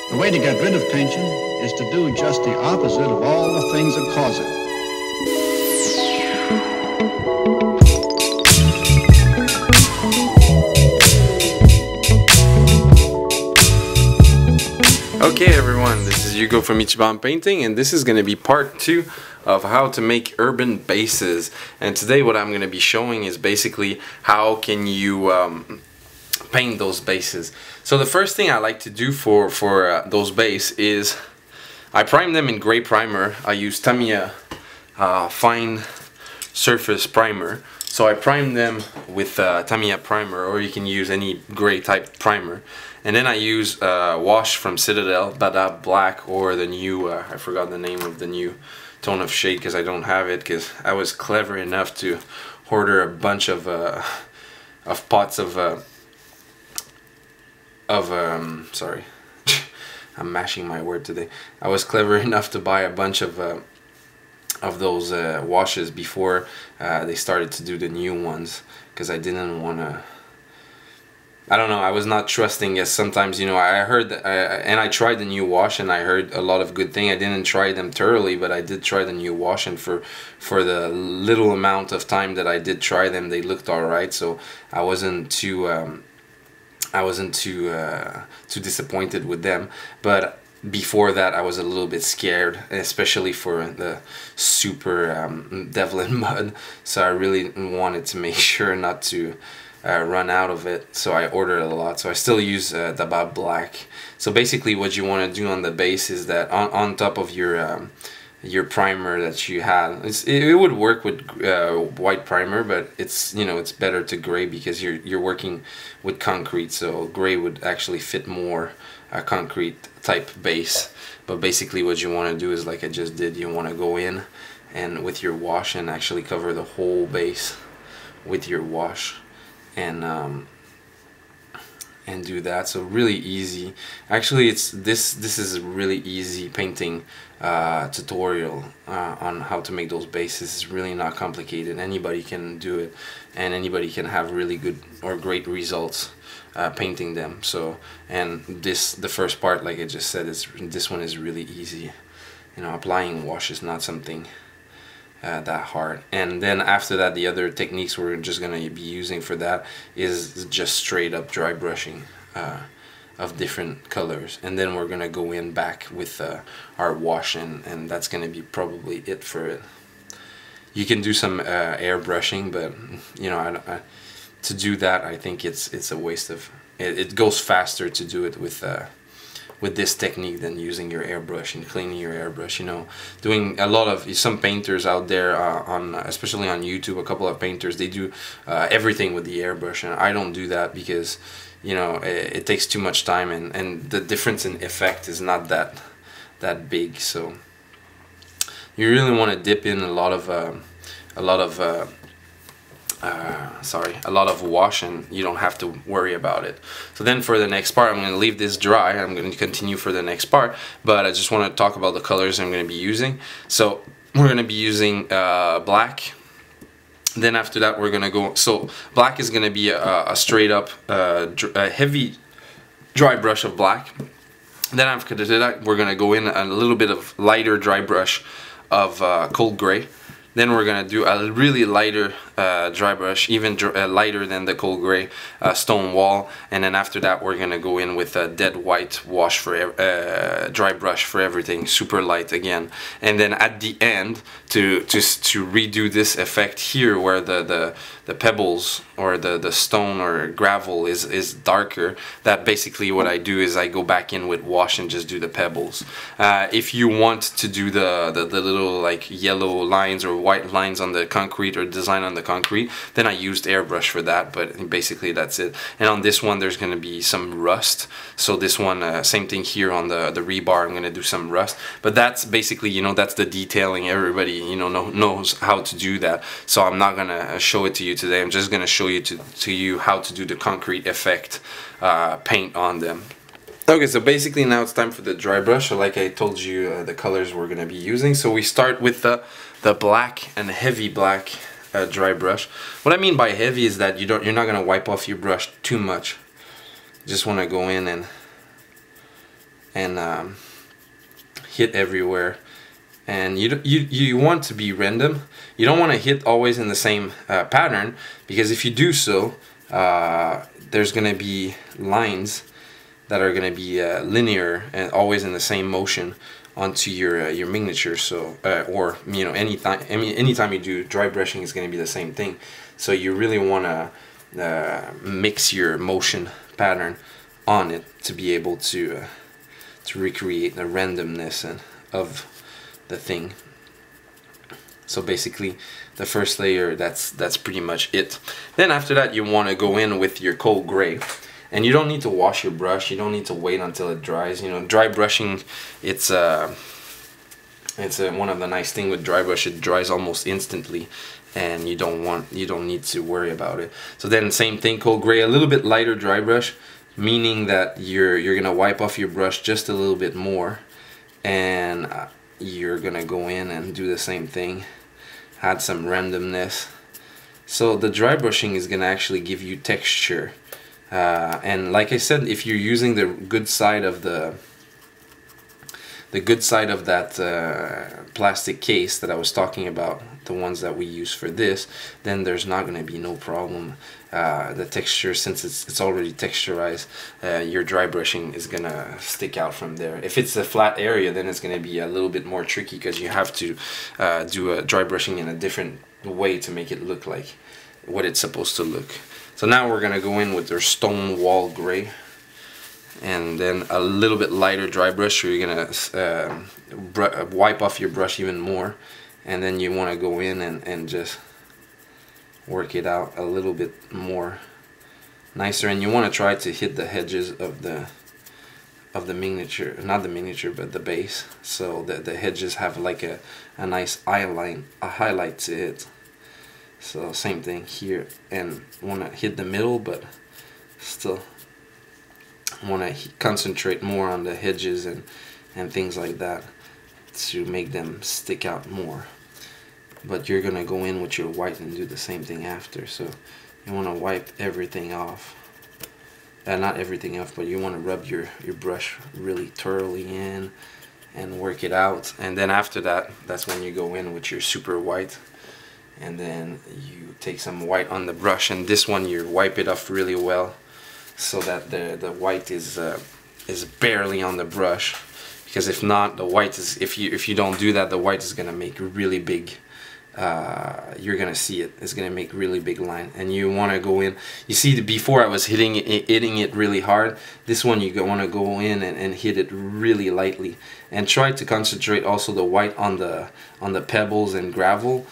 The way to get rid of tension is to do just the opposite of all the things that cause it. Okay everyone, this is Hugo from Ichiban Painting, and this is going to be part 2 of how to make urban bases. And today what I'm going to be showing is basically how can you paint those bases. So the first thing I like to do for those bases is I prime them in gray primer. I use Tamiya fine surface primer. So I prime them with Tamiya primer, or you can use any gray type primer. And then I use wash from Citadel, Bada Black, or the new, I forgot the name of the new tone of shade because I don't have it, because I was clever enough to order a bunch of pots sorry, I'm mashing my word today. I was clever enough to buy a bunch of those washes before they started to do the new ones, because I didn't want to, I don't know, I was not trusting, as sometimes, you know, I heard that, and I tried the new wash and I heard a lot of good thing. I didn't try them thoroughly, but I did try the new wash, and for the little amount of time that I did try them, they looked alright, so I wasn't too too disappointed with them. But before that I was a little bit scared, especially for the super Devlin mud, so I really wanted to make sure not to run out of it, so I ordered a lot. So I still use the Bad Black. So basically what you want to do on the base is that on top of your primer that you had, it would work with white primer, but it's, you know, it's better to gray because you're working with concrete, so gray would actually fit more a concrete type base. But basically what you want to do is, like I just did, you want to go in and with your wash and actually cover the whole base with your wash and do that. So really easy. Actually, it's this is a really easy painting tutorial on how to make those bases. It's really not complicated. Anybody can do it, and anybody can have really good or great results painting them. So, and the first part, like I just said, this one is really easy. You know, applying wash is not something that hard. And then after that, the other techniques we're just going to be using for that is just straight up dry brushing of different colors, and then we're going to go in back with our wash, and that's going to be probably it for it. You can do some airbrushing, but you know, to do that, I think it's a waste of it goes faster to do it with this technique than using your airbrush and cleaning your airbrush. You know, doing a lot of, some painters out there especially on YouTube, a couple of painters, they do everything with the airbrush, and I don't do that because, you know, it takes too much time, and the difference in effect is not that big. So you really want to dip in a lot of wash, and you don't have to worry about it. So then for the next part, I'm going to leave this dry. I'm going to continue for the next part, but I just want to talk about the colors I'm going to be using. So we're going to be using black. Then after that we're going to go, so black is going to be a straight up a heavy dry brush of black. Then after that we're going to go in a little bit of lighter dry brush of cold gray. Then we're going to do a really lighter dry brush, even lighter than the cold gray stone wall. And then after that we're going to go in with a dead white wash for dry brush for everything, super light again. And then at the end, to redo this effect here where the pebbles or the stone or gravel is darker, that basically what I do is I go back in with wash and just do the pebbles. If you want to do the little like yellow lines or white lines on the concrete or design on the concrete, then I used airbrush for that, but basically that's it. And on this one there's going to be some rust, so this one same thing here on the rebar, I'm going to do some rust, but that's basically, you know, that's the detailing. Everybody, you know, knows how to do that, so I'm not going to show it to you today. I'm just going to show you to you how to do the concrete effect paint on them. Okay, so basically now it's time for the dry brush. So like I told you, the colors we're going to be using. So we start with the black and heavy black dry brush. What I mean by heavy is that you're not going to wipe off your brush too much. You just want to go in and hit everywhere. And you want to be random. You don't want to hit always in the same pattern, because if you do so, there's going to be lines that are going to be linear and always in the same motion onto your miniature. So or you know, anytime you do dry brushing, is going to be the same thing. So you really want to mix your motion pattern on it to be able to recreate the randomness of the thing. So basically, the first layer, that's pretty much it. Then after that, you want to go in with your cold gray, and you don't need to wash your brush. You don't need to wait until it dries. You know, dry brushing, it's one of the nice thing with dry brush. It dries almost instantly, and you don't need to worry about it. So then same thing, cold gray, a little bit lighter dry brush, meaning that you're gonna wipe off your brush just a little bit more, and you're gonna go in and do the same thing, add some randomness. So the dry brushing is gonna actually give you texture, and like I said, if you're using the good side of that plastic case that I was talking about, the ones that we use for this, then there's not going to be no problem. The texture, since it's already texturized, your dry brushing is going to stick out from there. If it's a flat area, then it's going to be a little bit more tricky, because you have to do a dry brushing in a different way to make it look like what it's supposed to look. So now we're going to go in with our stone wall gray, and then a little bit lighter dry brush, so you're gonna wipe off your brush even more, and then you want to go in and just work it out a little bit more nicer. And you want to try to hit the edges of the miniature, not the miniature but the base, so that the edges have like a nice highlight to it. So same thing here, and want to hit the middle, but still want to concentrate more on the edges and things like that to make them stick out more. But you're gonna go in with your white and do the same thing after. So you want to wipe everything off, not everything off, but you want to rub your brush really thoroughly in and work it out. And then after that, that's when you go in with your super white, and then you take some white on the brush, and this one you wipe it off really well, so that the white is barely on the brush, because if not, the white is, if you don't do that, the white is gonna make really big, you're gonna see it's gonna make really big line. And you want to go in, you see, before I was hitting it really hard. This one you want to go in and hit it really lightly, and try to concentrate also the white on the pebbles and gravel,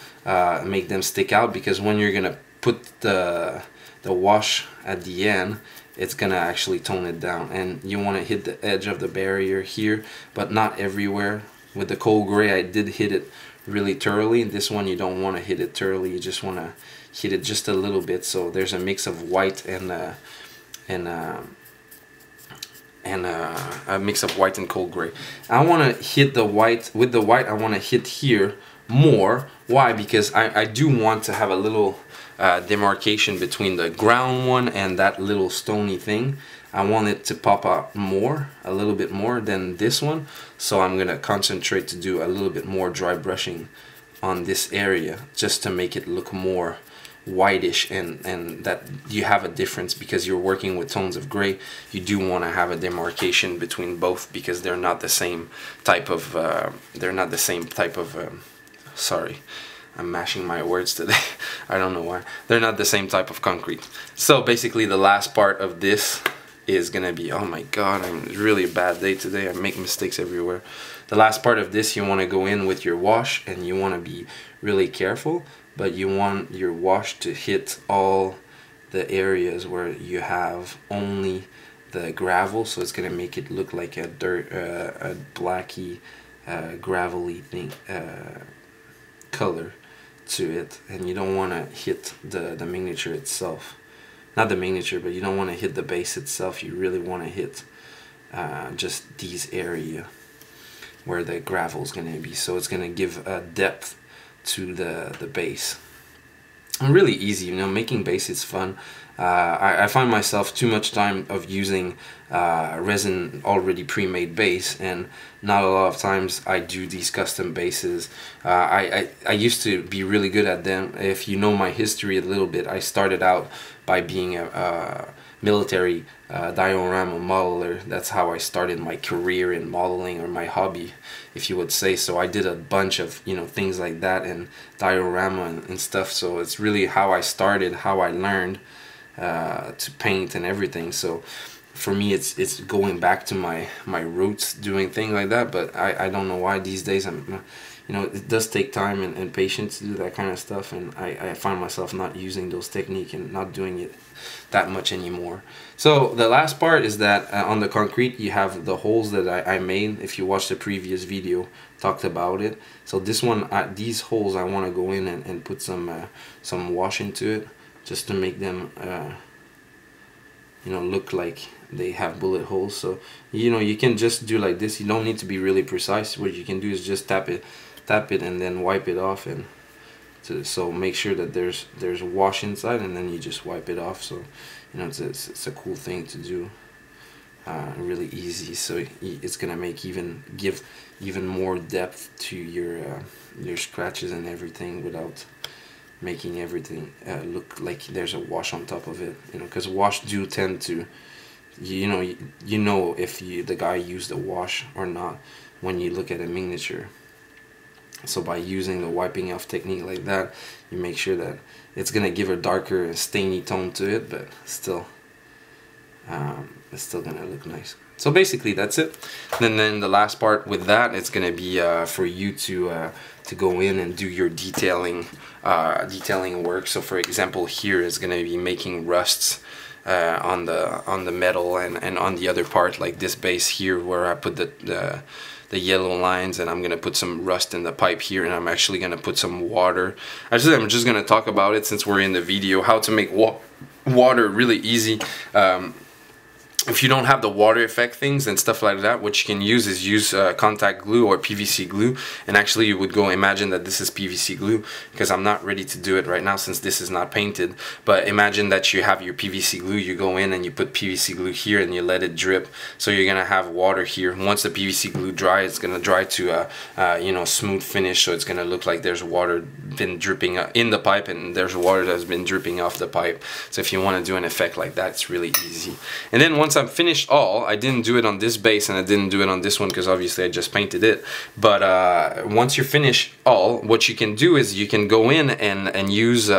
make them stick out, because when you're gonna put the wash at the end, it's gonna actually tone it down. And you want to hit the edge of the barrier here, but not everywhere. With the cold gray, I did hit it really thoroughly. This one you don't want to hit it thoroughly, you just want to hit it just a little bit, so there's a mix of white and a mix of white and cold gray. I want to hit the white, with the white I want to hit here more. Why? Because I do want to have a little demarcation between the ground one and that little stony thing. I want it to pop out more, a little bit more than this one, so I'm gonna concentrate to do a little bit more dry brushing on this area, just to make it look more whitish, and that you have a difference, because you're working with tones of gray. You do want to have a demarcation between both, because they're not the same type of sorry, I'm mashing my words today. I don't know why. They're not the same type of concrete. So basically the last part of this is gonna be, oh my god, I'm really a bad day today, I make mistakes everywhere. The last part of this, you want to go in with your wash, and you want to be really careful, but you want your wash to hit all the areas where you have only the gravel, so it's gonna make it look like a blacky gravelly thing, color to it. And you don't want to hit the miniature itself, not the miniature, but you don't want to hit the base itself. You really want to hit just these area where the gravel is going to be, so it's going to give a depth to the base. really easy. You know, making base is fun. I find myself too much time of using resin already pre-made base, and not a lot of times I do these custom bases. I used to be really good at them. If you know my history a little bit, I started out by being a military diorama modeler. That's how I started my career in modeling, or my hobby, if you would say. So I did a bunch of, you know, things like that, and diorama and stuff. So it's really how I started, how I learned to paint and everything. So for me, it's going back to my roots, doing things like that. But I don't know why these days you know, it does take time and patience to do that kind of stuff, and I find myself not using those techniques and not doing it that much anymore. So the last part is that on the concrete, you have the holes that I made. If you watched the previous video, talked about it. So this one, these holes, I want to go in and put some wash into it, just to make them you know, look like they have bullet holes. So, you know, you can just do like this. You don't need to be really precise. What you can do is just tap it and then wipe it off, and so make sure that there's wash inside, and then you just wipe it off. So, you know, it's a cool thing to do. Really easy. So it's gonna give even more depth to your scratches and everything, without making everything look like there's a wash on top of it. You know, because wash do tend to, you know if the guy used a wash or not when you look at a miniature. So by using the wiping off technique like that, you make sure that it's gonna give a darker, stainy tone to it, but still it's still gonna look nice. So basically that's it. And then the last part with that, it's gonna be for you to go in and do your detailing work. So for example, here is gonna be making rusts on the metal, and on the other part, like this base here where I put the yellow lines, and I'm gonna put some rust in the pipe here, and I'm actually gonna put some water. I'm just gonna talk about it since we're in the video, how to make water really easy. If you don't have the water effect things and stuff like that, what you can use is contact glue or PVC glue. And actually you would go imagine that this is PVC glue, because I'm not ready to do it right now since this is not painted. But imagine that you have your PVC glue, you go in and you put PVC glue here and you let it drip. So you're gonna have water here. Once the PVC glue dries, it's gonna dry to a you know, smooth finish. So it's gonna look like there's water been dripping in the pipe, and there's water that's been dripping off the pipe. So if you want to do an effect like that, it's really easy. And then once I'm finished all, I didn't do it on this base and I didn't do it on this one because obviously I just painted it. But once you finish all, what you can do is you can go in and use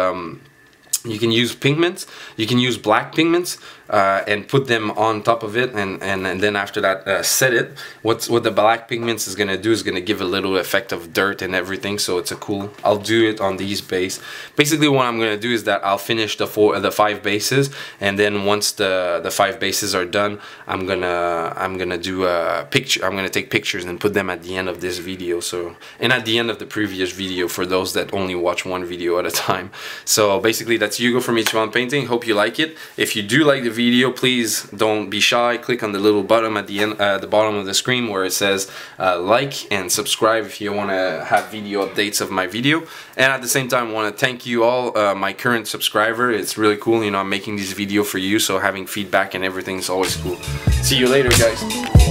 you can use pigments. You can use black pigments and put them on top of it, and then after that set it. What the black pigments is gonna do is gonna give a little effect of dirt and everything. So it's a cool. I'll do it on these base. Basically, what I'm gonna do is that I'll finish the 5 bases, and then once the 5 bases are done, I'm gonna do a picture. I'm gonna take pictures and put them at the end of this video. So, and at the end of the previous video for those that only watch one video at a time. So basically, that's Hugo from Ichiban Painting. Hope you like it. If you do like the video, please don't be shy. Click on the little button at the end, the bottom of the screen where it says like and subscribe if you want to have video updates of my video. And at the same time, I want to thank you all, my current subscriber. It's really cool. You know, I'm making this video for you, so having feedback and everything is always cool. See you later, guys.